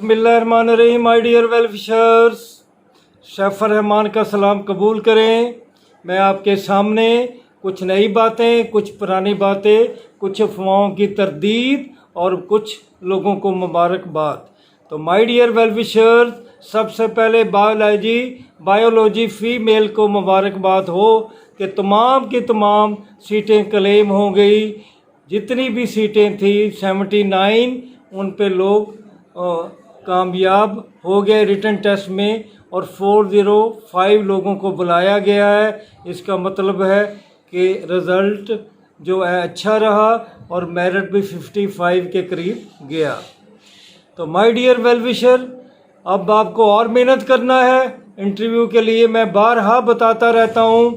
बिस्मिल्लाहिर्रहमानिर्रहीम। My dear well wishers, Shafar Rahman का सलाम कबूल करें। मैं आपके सामने कुछ नई बातें, कुछ पुरानी बातें, कुछ अफवाहों की तरदीद और कुछ लोगों को मुबारकबाद। तो माय डियर वेल विशर्स, सबसे पहले बायोलॉजी फ़ीमेल को मुबारकबाद हो कि तमाम की तमाम सीटें क्लेम हो गई। जितनी भी सीटें थी 79 उन पे लोग कामयाब हो गए रिटन टेस्ट में और 405 लोगों को बुलाया गया है। इसका मतलब है कि रिज़ल्ट जो है अच्छा रहा और मेरिट भी 55 के करीब गया। तो माय डियर वेल विशर, अब आपको और मेहनत करना है इंटरव्यू के लिए। मैं बारहा बताता रहता हूँ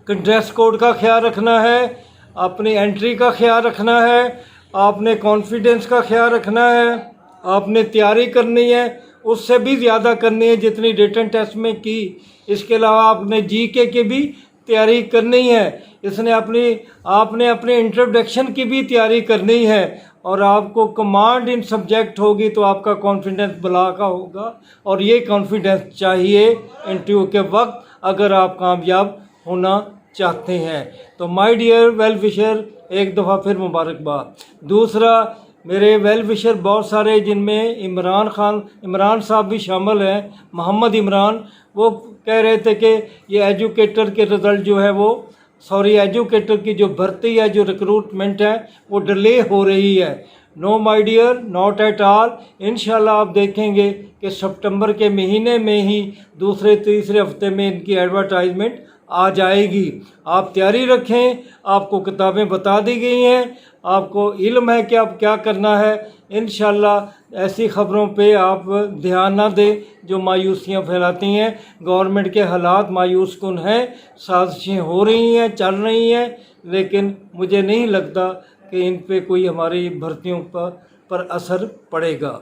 कि ड्रेस कोड का ख्याल रखना है, अपनी एंट्री का ख्याल रखना है, आपने कॉन्फिडेंस का ख्याल रखना है, आपने तैयारी करनी है, उससे भी ज़्यादा करनी है जितनी रिटन टेस्ट में की। इसके अलावा आपने जीके की भी तैयारी करनी है। आपने अपने इंट्रोडक्शन की भी तैयारी करनी है और आपको कमांड इन सब्जेक्ट होगी तो आपका कॉन्फिडेंस बला का होगा और ये कॉन्फिडेंस चाहिए इंटरव्यू के वक्त अगर आप कामयाब होना चाहते हैं। तो माय डियर वेल विशर, एक दफ़ा फिर मुबारकबाद। दूसरा, मेरे वेल विशर बहुत सारे जिनमें इमरान साहब भी शामिल हैं, मोहम्मद इमरान, वो कह रहे थे कि ये एजुकेटर के रिज़ल्ट जो है एजुकेटर की जो भर्ती है, जो रिक्रूटमेंट है वो डिले हो रही है। No my dear, not at all. इंशाल्लाह आप देखेंगे कि सितंबर के महीने में ही दूसरे तीसरे हफ्ते में इनकी एडवर्टाइजमेंट आ जाएगी। आप तैयारी रखें, आपको किताबें बता दी गई हैं, आपको इल्म है कि आप क्या करना है। इंशाल्लाह ऐसी ख़बरों पे आप ध्यान ना दें जो मायूसियाँ फैलाती हैं। गवर्नमेंट के हालात मायूस कुन हैं, साजिशें हो रही हैं, चल रही हैं, लेकिन मुझे नहीं लगता कि इन पे कोई हमारी भर्तियों पर असर पड़ेगा।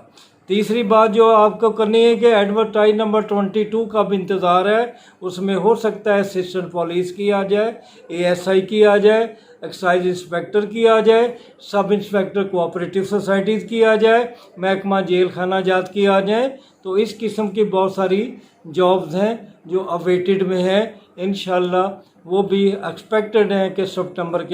तीसरी बात जो आपको करनी है कि एडवर्टाइज नंबर 22 का भी इंतज़ार है। उसमें हो सकता है असिस्टेंट पुलिस की आ जाए, ASI की आ जाए, एक्साइज इंस्पेक्टर की आ जाए, सब इंस्पेक्टर कोऑपरेटिव सोसाइटीज़ की आ जाए, महकमा जेल खाना जात की आ जाए। तो इस किस्म की बहुत सारी जॉब्स हैं जो अवेटेड में हैं। इंशाल्लाह वो भी एक्सपेक्टेड हैं कि सितंबर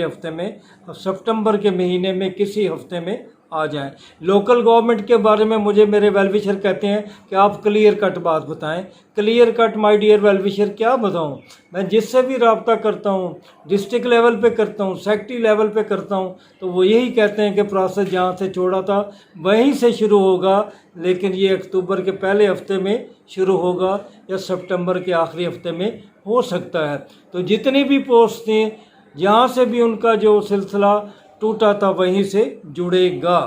के महीने में किसी हफ्ते में आ जाएं। लोकल गवर्नमेंट के बारे में मुझे मेरे वेलविशर कहते हैं कि आप क्लियर कट बात बताएं। Clear cut my dear well wisher क्या बताऊं? मैं जिससे भी रब्ता करता हूं, डिस्ट्रिक्ट लेवल पे करता हूं, सेक्टरी लेवल पे करता हूं, तो वो यही कहते हैं कि प्रोसेस जहां से छोड़ा था वहीं से शुरू होगा, लेकिन ये अक्टूबर के पहले हफ्ते में शुरू होगा या सितंबर के आखिरी हफ्ते में हो सकता है। तो जितनी भी पोस्ट थी जहाँ से भी उनका जो सिलसिला टूटा था वहीं से जुड़ेगा।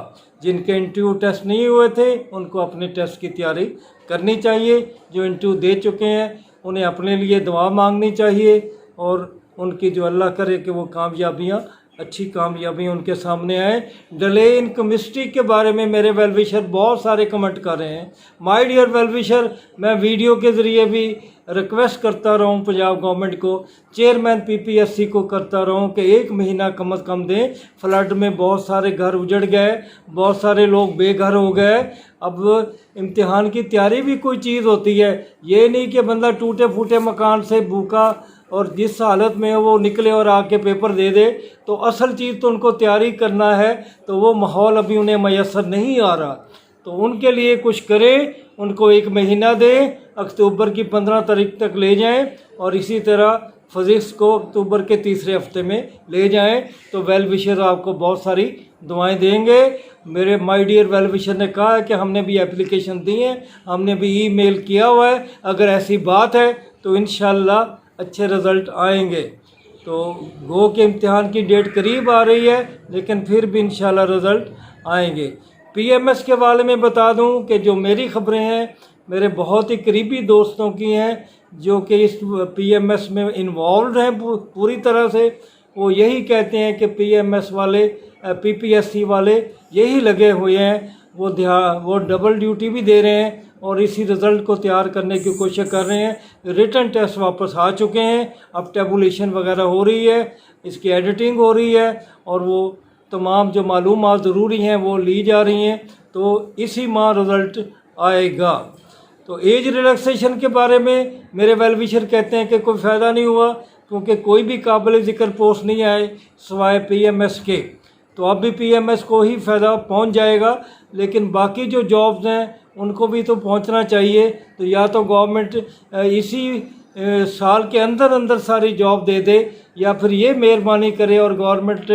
जिनके इंटरव्यू टेस्ट नहीं हुए थे उनको अपने टेस्ट की तैयारी करनी चाहिए। जो इंटरव्यू दे चुके हैं उन्हें अपने लिए दुआ मांगनी चाहिए और उनकी जो अल्लाह करे कि वो अच्छी कामयाबियाँ उनके सामने आए। डिले इन केमिस्ट्री के बारे में मेरे वेलविशर बहुत सारे कमेंट कर रहे हैं। माय डियर वेलविशर, मैं वीडियो के ज़रिए भी रिक्वेस्ट करता रहा हूँ पंजाब गवर्नमेंट को, चेयरमैन PPSC को करता रहा हूँ कि 1 महीना कम से कम दें। फ्लड में बहुत सारे घर उजड़ गए, बहुत सारे लोग बेघर हो गए। अब इम्तिहान की तैयारी भी कोई चीज़ होती है, ये नहीं कि बंदा टूटे फूटे मकान से भूखा और जिस हालत में वो निकले और आके पेपर दे दे। तो असल चीज़ तो उनको तैयारी करना है, तो वो माहौल अभी उन्हें मैसर नहीं आ रहा। तो उनके लिए कुछ करें, उनको 1 महीना दें, अक्टूबर की 15 तारीख तक ले जाएं और इसी तरह फिज़िक्स को अक्टूबर के तीसरे हफ्ते में ले जाएं। तो वेल विशर आपको बहुत सारी दुआएं देंगे। मेरे माय डियर वेल विशर ने कहा है कि हमने भी एप्लीकेशन दी है, हमने भी ईमेल किया हुआ है, अगर ऐसी बात है तो इंशाल्लाह अच्छे रिज़ल्ट आएंगे। तो गो के इम्तिहान की डेट करीब आ रही है, लेकिन फिर भी इंशाल्लाह रिज़ल्ट आएंगे। PMS के बारे में बता दूं कि जो मेरी ख़बरें हैं मेरे बहुत ही करीबी दोस्तों की हैं जो कि इस PMS में इन्वॉल्व हैं पूरी तरह से। वो यही कहते हैं कि PMS वाले PPSC वाले यही लगे हुए हैं, वो डबल ड्यूटी भी दे रहे हैं और इसी रिज़ल्ट को तैयार करने की कोशिश कर रहे हैं। रिटन टेस्ट वापस आ चुके हैं, अब टेबुलेशन वगैरह हो रही है, इसकी एडिटिंग हो रही है और वो तमाम जो मालूमात ज़रूरी हैं वो ली जा रही हैं, तो इसी माह रिज़ल्ट आएगा। तो एज रिलैक्सेशन के बारे में मेरे वेल विशर कहते हैं कि कोई फ़ायदा नहीं हुआ, क्योंकि कोई भी काबिल ज़िक्र पोस्ट नहीं आए सिवाय PMS के। तो अब भी PMS को ही फ़ायदा पहुंच जाएगा, लेकिन बाकी जो जॉब्स हैं उनको भी तो पहुंचना चाहिए। तो या तो गवर्नमेंट इसी साल के अंदर अंदर सारी जॉब दे दे, या फिर ये मेहरबानी करे और गवर्नमेंट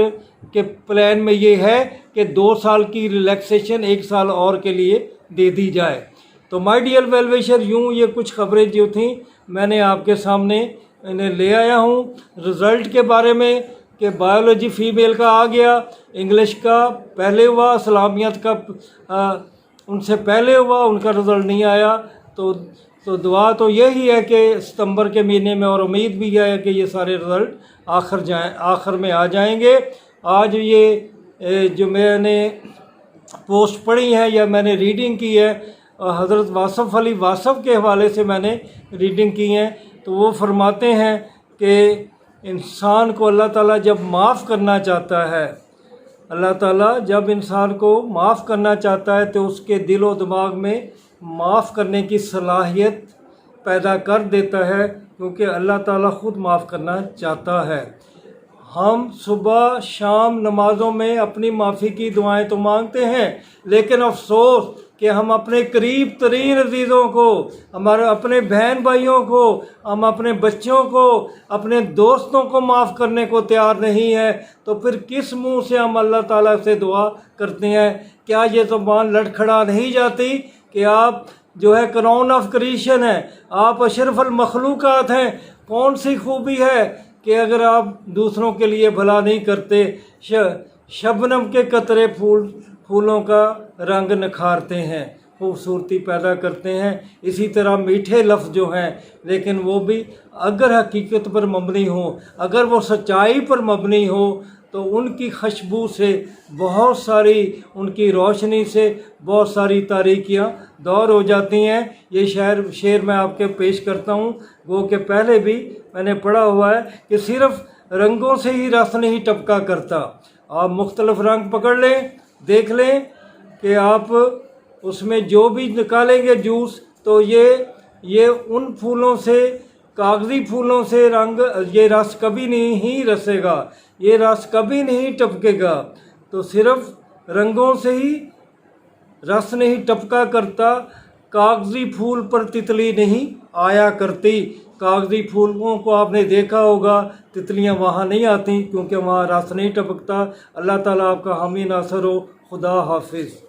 के प्लान में ये है कि 2 साल की रिलैक्सेशन 1 साल और के लिए दे दी जाए। तो माय डियर वेल विशर, यूँ ये कुछ खबरें जो थी मैंने आपके सामने इन्हें ले आया हूँ। रिज़ल्ट के बारे में कि बायोलॉजी फ़ीमेल का आ गया, इंग्लिश का पहले हुआ, इस्लामियत का उनसे पहले हुआ, उनका रिज़ल्ट नहीं आया। तो दुआ तो यही है कि सितंबर के महीने में, और उम्मीद भी है कि ये सारे रिज़ल्ट आखिर में आ जाएंगे। आज ये जो मैंने पोस्ट पढ़ी है या मैंने रीडिंग की है, हज़रत वासफ़ अली वासफ़ के हवाले से मैंने रीडिंग की है। तो वो फरमाते हैं कि इंसान को अल्लाह ताला जब माफ़ करना चाहता है, अल्लाह ताला जब इंसान को माफ़ करना चाहता है तो उसके दिल व दिमाग में माफ़ करने की सलाहियत पैदा कर देता है, क्योंकि अल्लाह ताला ख़ुद माफ़ करना चाहता है। हम सुबह शाम नमाज़ों में अपनी माफ़ी की दुआएं तो मांगते हैं, लेकिन अफसोस कि हम अपने करीब तरीन अजीज़ों को, हमारे अपने बहन भाइयों को, हम अपने बच्चों को, अपने दोस्तों को माफ़ करने को तैयार नहीं है। तो फिर किस मुंह से हम अल्लाह ताला से दुआ करते हैं? क्या ये ज़बान लड़खड़ा नहीं जाती कि आप जो है क्राउन ऑफ क्रिएशन है, आप अशरफुल मखलूक़ात हैं? कौन सी खूबी है कि अगर आप दूसरों के लिए भला नहीं करते? शबनम के कतरे फूलों का रंग निखारते हैं, खूबसूरती पैदा करते हैं। इसी तरह मीठे लफ्ज़ जो हैं, लेकिन वो भी अगर हकीकत पर मबनी हो, अगर वो सच्चाई पर मबनी हो, तो उनकी खुशबू से बहुत सारी, उनकी रोशनी से बहुत सारी तारीकियाँ दूर हो जाती हैं। ये शेर मैं आपके पेश करता हूँ। वो के पहले भी मैंने पढ़ा हुआ है कि सिर्फ़ रंगों से ही रस नहीं टपका करता। आप मुख्तलिफ रंग पकड़ लें, देख लें कि आप उसमें जो भी निकालेंगे जूस, तो ये उन फूलों से, कागज़ी फूलों से रंग, ये रस कभी नहीं रसेगा, ये रस कभी नहीं टपकेगा। तो सिर्फ रंगों से ही रस नहीं टपका करता, कागज़ी फूल पर तितली नहीं आया करती। कागज़ी फूलों को आपने देखा होगा, तितलियां वहाँ नहीं आती, क्योंकि वहाँ रस नहीं टपकता। अल्लाह ताला आपका हामी नासर हो। खुदा हाफिज़।